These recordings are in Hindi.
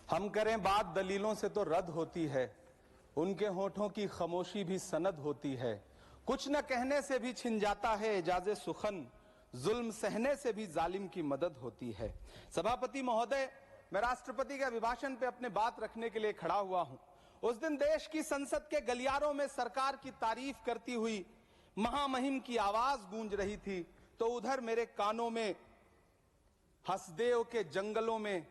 हम करें बात दलीलों से तो रद्द होती है, उनके होठों की खामोशी भी सनद होती है। कुछ न कहने से भी छिन जाता है एजाज़े सुखन, जुल्म सहने से भी जालिम की मदद होती है। सभापति महोदय, मैं राष्ट्रपति के अभिभाषण पे अपने बात रखने के लिए खड़ा हुआ हूं। उस दिन देश की संसद के गलियारों में सरकार की तारीफ करती हुई महामहिम की आवाज गूंज रही थी, तो उधर मेरे कानों में हसदेव के जंगलों में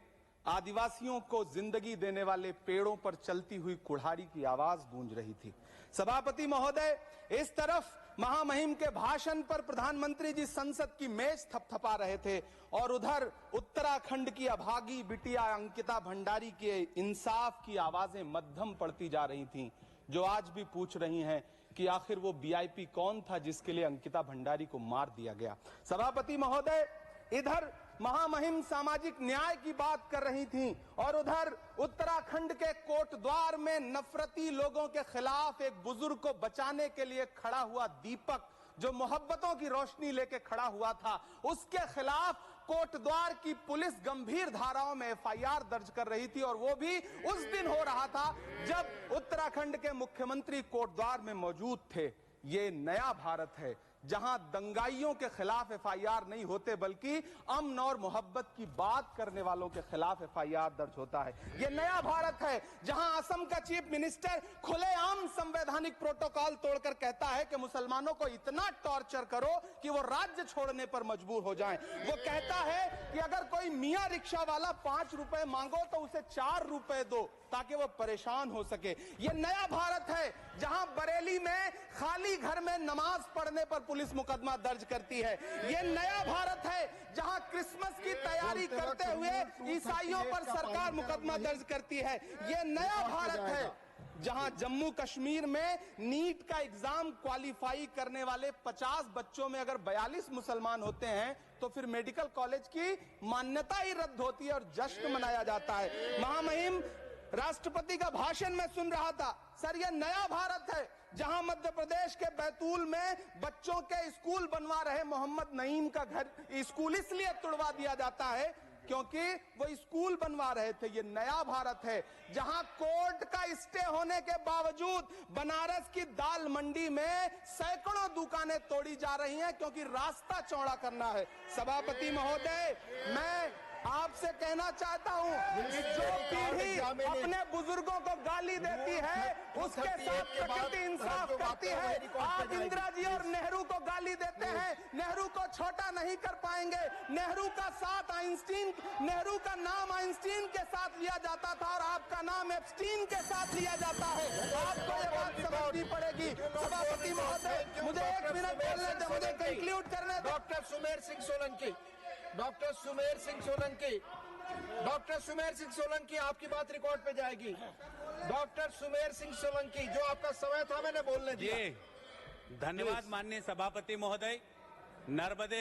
आदिवासियों को जिंदगी देने वाले पेड़ों पर चलती हुई कुल्हाड़ी की आवाज गूंज रही थी। सभापति महोदय, इस तरफ महामहिम के भाषण पर प्रधानमंत्री जी संसद की मेज थपथपा रहे थे और उधर उत्तराखंड की अभागी बिटिया अंकिता भंडारी के इंसाफ की आवाजें मध्यम पड़ती जा रही थीं, जो आज भी पूछ रही हैं कि आखिर वो वीआईपी कौन था जिसके लिए अंकिता भंडारी को मार दिया गया। सभापति महोदय, इधर महामहिम सामाजिक न्याय की बात कर रही थीं और उधर उत्तराखंड के कोटद्वार में नफरती लोगों के खिलाफ एक बुजुर्ग को बचाने के लिए खड़ा हुआ दीपक, जो मोहब्बतों की रोशनी लेके खड़ा हुआ था, उसके खिलाफ कोटद्वार की पुलिस गंभीर धाराओं में एफआईआर दर्ज कर रही थी। और वो भी उस दिन हो रहा था जब उत्तराखंड के मुख्यमंत्री कोटद्वार में मौजूद थे। ये नया भारत है जहां दंगाइयों के खिलाफ एफआईआर नहीं होते, बल्कि अमन और मोहब्बत की बात करने वालों के खिलाफ एफआईआर दर्ज होता है। ये नया भारत है जहां असम का चीफ मिनिस्टर खुलेआम संवैधानिक प्रोटोकॉल तोड़कर कहता है कि मुसलमानों को इतना टॉर्चर करो कि वो राज्य छोड़ने पर मजबूर हो जाएं। वो कहता है कि अगर कोई मियां रिक्शा वाला 5 रुपए मांगो तो उसे 4 रुपए दो ताकि वो परेशान हो सके। ये नया भारत है जहां बरेली में खाली घर में नमाज पढ़ने पर पुलिस मुकदमा दर्ज करती है। ये नया भारत है जहां क्रिसमस की तैयारी करते हुए ईसाइयों पर सरकार मुकदमा दर्ज करती है। ये नया भारत है जहां जम्मू कश्मीर में नीट का एग्जाम क्वालिफाई करने वाले 50 बच्चों में अगर 42 मुसलमान होते हैं तो फिर मेडिकल कॉलेज की मान्यता ही रद्द होती है और जश्न मनाया जाता है। महामहिम राष्ट्रपति का भाषण में सुन रहा था। सर, यह नया भारत है जहां मध्य प्रदेश के बैतूल में बच्चों के स्कूल बनवा रहे मोहम्मद नईम का घर स्कूल इसलिए तुड़वा दिया जाता है क्योंकि वो स्कूल बनवा रहे थे। ये नया भारत है जहां कोर्ट का स्टे होने के बावजूद बनारस की दाल मंडी में सैकड़ों दुकानें तोड़ी जा रही हैं क्योंकि रास्ता चौड़ा करना है। सभापति महोदय, मैं आपसे कहना चाहता हूं कि जो पीढ़ी अपने बुजुर्गों को गाली देती है उसके साथ प्रकृति इंसाफ करती है। आज इंदिरा जी और नेहरू को गाली देते हैं, नेहरू को छोटा नहीं कर पाएंगे। नेहरू का नाम आइंस्टीन के साथ लिया जाता था और आपका नाम एप्स्टीन के साथ लिया जाता है। आपको ये बात समझनी पड़ेगी। सभापति महोदय, मुझे 1 मिनट बोलने दें, मुझे कंक्लूड करने दें। डॉक्टर सुमेर सिंह सोलंकी, डॉक्टर सुमेर सिंह सोलंकी, आपकी बात रिकॉर्ड पे जाएगी। डॉक्टर सुमेर सिंह सोलंकी, जो आपका समय था मैंने बोलने दिया। धन्यवाद माननीय सभापति महोदय। नर्मदे